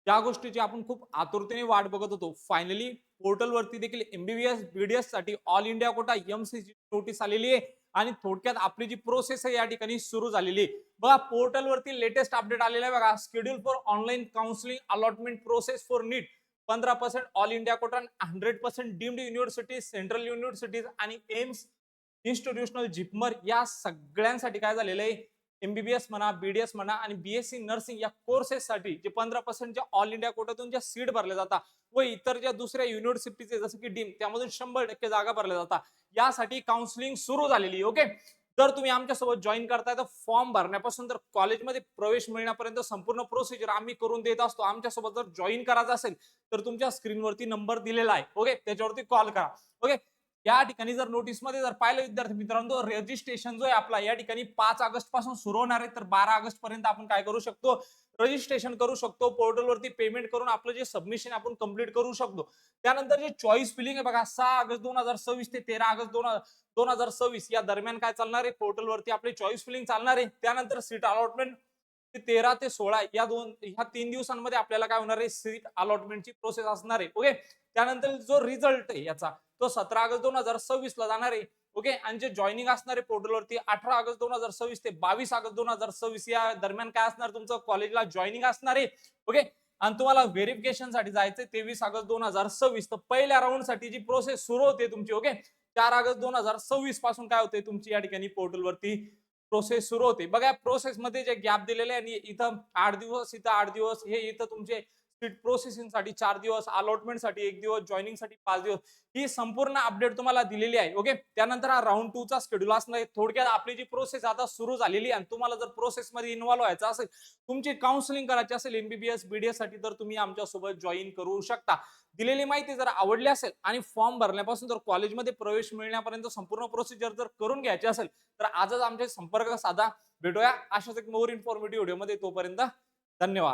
त्या गोष्टीची आपण खूप आतुरतेने वाट बघत होतो. फायनली पोर्टलवरती देखील एमबीबीएस, बीडीएस साठी ऑल इंडिया कोटा एमसीची नोटीस आलेली आहे आणि थोडक्यात आपली जी प्रोसेस आहे या ठिकाणी सुरू झालेली आहे. बघा पोर्टलवरती लेटेस्ट अपडेट आलेला आहे बघा. Schedule for online counselling allotment process for NEET 15% all India quota, 100% deemed universities, central universities आणि एम्स इन्स्टिट्यूशनल जिपमर या सगळ्यांसाठी काय झालेलं आहे, एमबीबीएस म्हणा, बीडीएस म्हणा आणि बीएससी नर्सिंग या कोर्सेससाठी जे 15% ज्या ऑल इंडिया कोट्यातून ज्या सीट भरल्या जातात व इतर ज्या दुसऱ्या युनिव्हर्सिटीचे जसं की डीम त्यामधून 100% जागा भरल्या जातात, यासाठी काउन्सिलिंग सुरू झालेली. ओके, जर तुम्ही आमच्यासोबत जॉईन करताय तर फॉर्म भरण्यापासून तर कॉलेजमध्ये प्रवेश मिळण्यापर्यंत संपूर्ण प्रोसिजर आम्ही करून देत असतो. आमच्यासोबत जर जॉईन करायचं असेल तर तुमच्या स्क्रीनवरती नंबर दिलेला आहे. ओके, त्याच्यावरती कॉल करा. ओके, या ठिकाणी जर नोटीसमध्ये जर पाहिलं विद्यार्थी मित्रांनो, रजिस्ट्रेशन जो आहे आपला या ठिकाणी 5 ऑगस्ट पासून सुरू होणार आहे. तर 12 ऑगस्ट पर्यंत आपण काय करू शकतो, रजिस्ट्रेशन करू शकतो. पोर्टलवरती पेमेंट करून आपलं जे सबमिशन आपण कंप्लीट करू शकतो. त्यानंतर जे चॉईस फिलिंग आहे बघा, 6 ऑगस्ट 2026 ते 13 ऑगस्ट 2026 या दरम्यान काय चालणार आहे, पोर्टलवरती आपली चॉईस फिलिंग चालणार आहे. त्यानंतर सीट अलॉटमेंट 13 ते 16 या 3 दिवसांमध्ये आपल्याला काय होणार आहे, सीट अलॉटमेंटची प्रोसेस असणार आहे. ओके, त्यानंतर जो रिझल्ट आहे याचा तो 17 ऑगस्ट 2026 ला जाणार आहे. ओके, आणि जे जॉईनिंग असणार आहे पोर्टलवरती 18 ऑगस्ट 2026 ते 22 ऑगस्ट 2026 या दरम्यान काय असणार, तुमचं कॉलेजला जॉईनिंग असणार आहे. ओके, आणि तुम्हाला व्हेरिफिकेशन साठी जायचंय 23 ऑगस्ट 2026. तर पहिल्या राऊंड साठी जी प्रोसेस सुरू होते तुमची. ओके, 4 ऑगस्ट 2026 पासून काय होते तुमची या ठिकाणी पोर्टलवरती प्रोसेस सुरू होते. बघा प्रोसेस मध्ये जे गॅप दिलेले आहे, आणि इथं 8 दिवस, इथं 8 दिवस, हे इथं तुमचे सीट प्रोसेसिंग साठी 4 दिवस, अलॉटमेंट साठी 1 दिवस, जॉईनिंग साठी 5 दिवस, ही संपूर्ण अपडेट तुम्हाला दिलेली आहे. ओके, त्यानंतर हा राऊंड 2 चा शेड्यूल असणार आहे. थोडक्यात आपली जी प्रोसेस आता सुरू झालेली आहे आणि तुम्हाला जर प्रोसेस मध्ये इन्व्हॉल्व व्हायचं असेल, तुमची काउन्सिलिंग करायची असेल एमबीबीएस बीडीएस साठी, तर तुम्ही आमच्या सोबत जॉईन करू शकता. दिलेली माहिती जर आवडली असेल आणि फॉर्म भरण्यापासून जर कॉलेजमध्ये प्रवेश मिळण्यापर्यंत संपूर्ण प्रोसिजर जर करून घ्यायची असेल तर आजच आमचे संपर्क साधा. भेटूया अशाच एक मोर इन्फॉर्मेटिव्ह व्हिडिओ मध्ये. तोपर्यंत धन्यवाद.